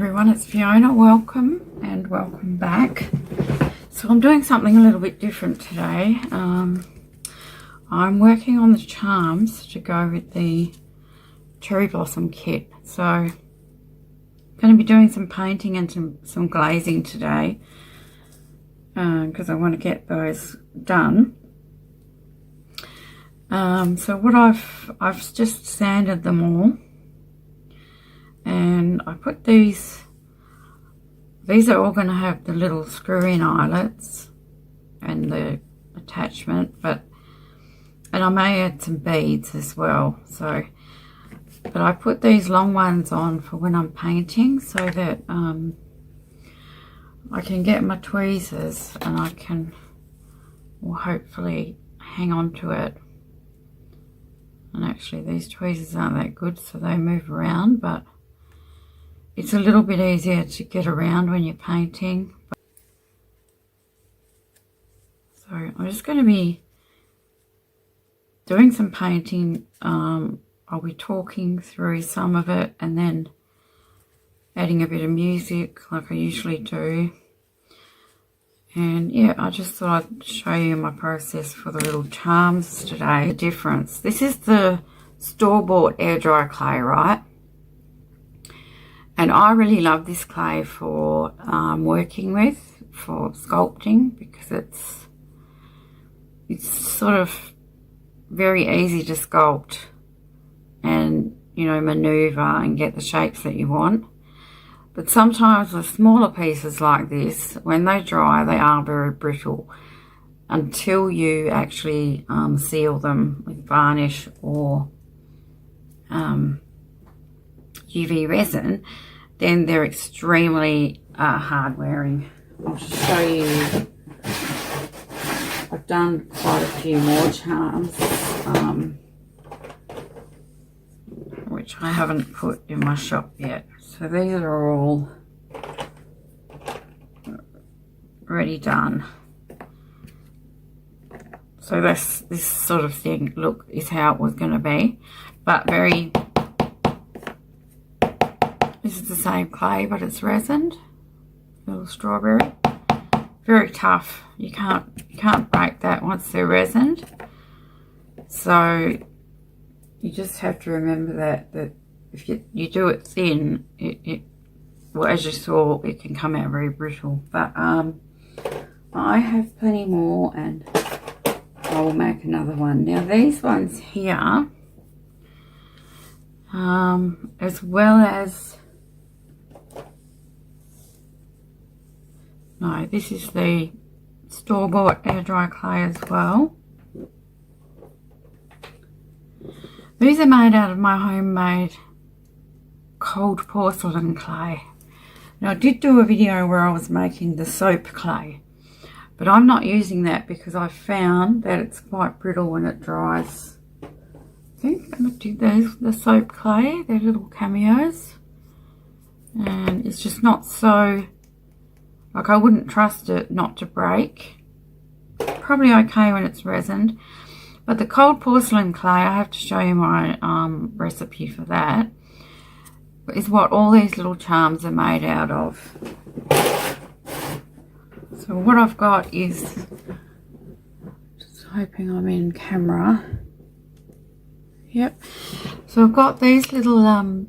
everyone, it's Fiona. Welcome and welcome back. So I'm doing something a little bit different today. I'm working on the charms to go with the cherry blossom kit. So I'm going to be doing some painting and some glazing today because I want to get those done. So what I've just sanded them all, and I put these are all going to have the little screw-in eyelets and the attachment, and I may add some beads as well. But I put these long ones on for when I'm painting so that I can get my tweezers and I can hopefully hang on to it. And actually these tweezers aren't that good, so they move around, but it's a little bit easier to get around when you're painting. So I'm just going to be doing some painting. I'll be talking through some of it and then adding a bit of music like I usually do. And yeah, I just thought I'd show you my process for the little charms today. The difference. This is the store-bought air dry clay, right? And I really love this clay for working with, for sculpting, because it's sort of very easy to sculpt and, you know, maneuver and get the shapes that you want. But sometimes with smaller pieces like this, when they dry, they are very brittle until you actually seal them with varnish or UV resin. Then they're extremely hard wearing. I'll just show you. I've done quite a few more charms, which I haven't put in my shop yet. So these are all already done. So this sort of thing, look, is how it was going to be, but this is the same clay, but it's resined. Little strawberry, very tough. You can't break that once they're resined. So you just have to remember that if you do it thin, well, as you saw, it can come out very brittle. But I have plenty more, and I will make another one. Now these ones here, as well as, no, this is the store-bought air dry clay as well. These are made out of my homemade cold porcelain clay. Now I did do a video where I was making the soap clay, but I'm not using that because I found that it's quite brittle when it dries. I think I'm going to do the soap clay, they're little cameos, and it's just not so, like, I wouldn't trust it not to break. Probably okay when it's resined. But the cold porcelain clay, I have to show you my recipe for that, is what all these little charms are made out of. So what I've got is, just hoping I'm in camera. Yep. So I've got these little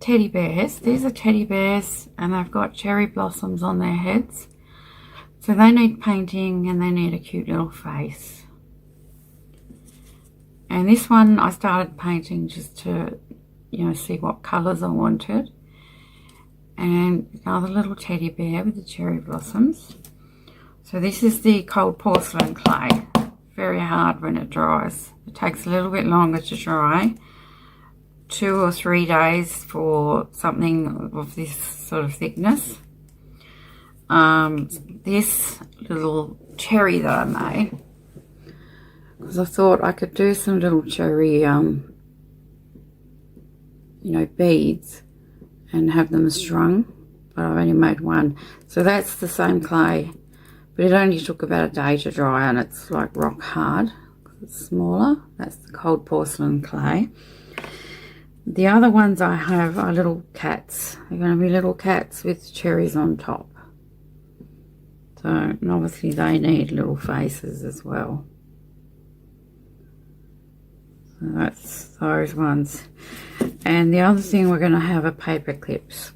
teddy bears. These are teddy bears, and they've got cherry blossoms on their heads. So they need painting and they need a cute little face. And this one I started painting just to, you know, see what colours I wanted. And another little teddy bear with the cherry blossoms. So this is the cold porcelain clay. Very hard when it dries. It takes a little bit longer to dry. 2 or 3 days for something of this sort of thickness. This little cherry that I made, because I thought I could do some little cherry, you know, beads and have them strung, but I've only made one. So that's the same clay, but it only took about a day to dry, and it's like rock hard because it's smaller. That's the cold porcelain clay. The other ones I have are little cats. They're going to be little cats with cherries on top. So, and obviously they need little faces as well. So that's those ones. And the other thing we're going to have are paper clips.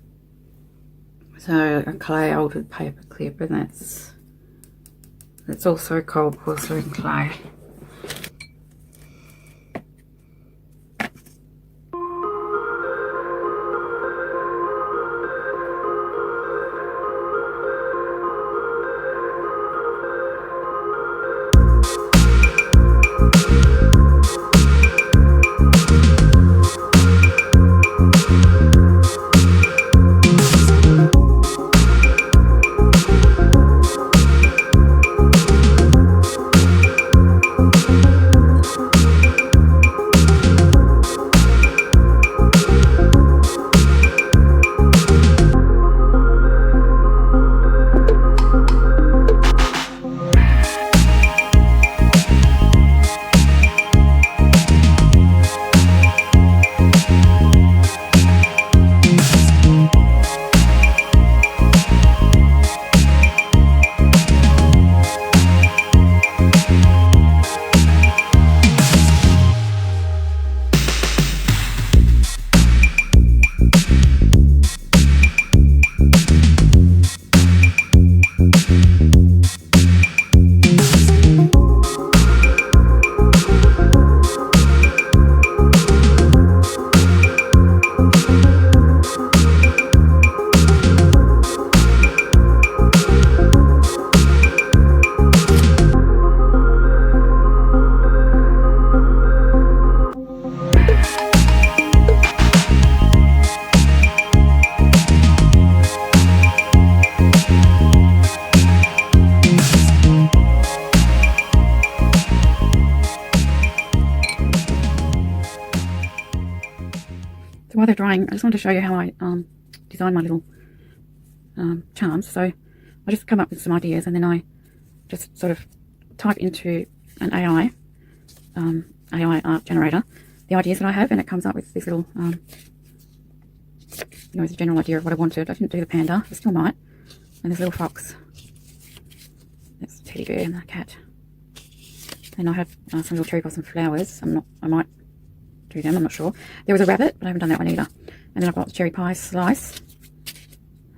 So a clay altered paper clip, and that's also cold porcelain clay. While they're drying, I just wanted to show you how I design my little charms. So I just come up with some ideas, and then I just sort of type into an AI art generator the ideas that I have, and it comes up with this little, it's a general idea of what I wanted. I didn't do the panda, I still might. And this little fox. That's the teddy bear and the cat. And I have some little cherry blossom flowers. I might do them, I'm not sure. There was a rabbit, but I haven't done that one either. And then I've got the cherry pie slice.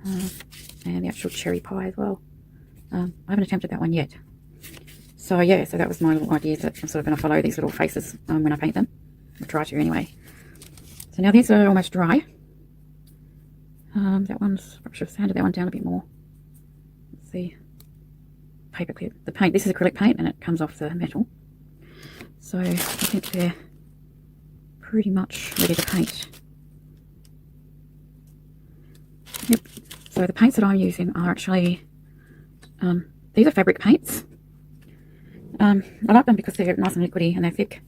And the actual cherry pie as well. I haven't attempted that one yet. So yeah, so that was my little idea, that I'm sort of going to follow these little faces when I paint them. I'll try to anyway. So now these are almost dry. That one's, I should have sanded that one down a bit more. Let's see. Paper clip. The paint, this is acrylic paint, and it comes off the metal. So I think they're pretty much ready to paint. Yep. So the paints that I'm using are actually, these are fabric paints. I like them because they're nice and liquidy and they're thick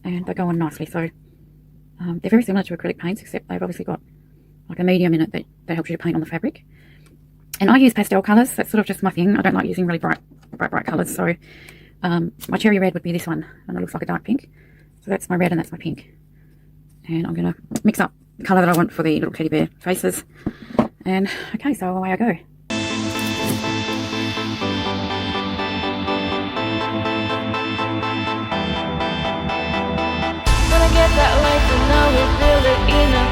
and they go on nicely. So they're very similar to acrylic paints, except they've obviously got like a medium in it that helps you to paint on the fabric. And I use pastel colours. That's sort of just my thing. I don't like using really bright colours. So my cherry red would be this one, and it looks like a dark pink. So that's my red and that's my pink. And I'm going to mix up the colour that I want for the little teddy bear faces. And okay, so away I go. Gonna get that life and now we feel it in a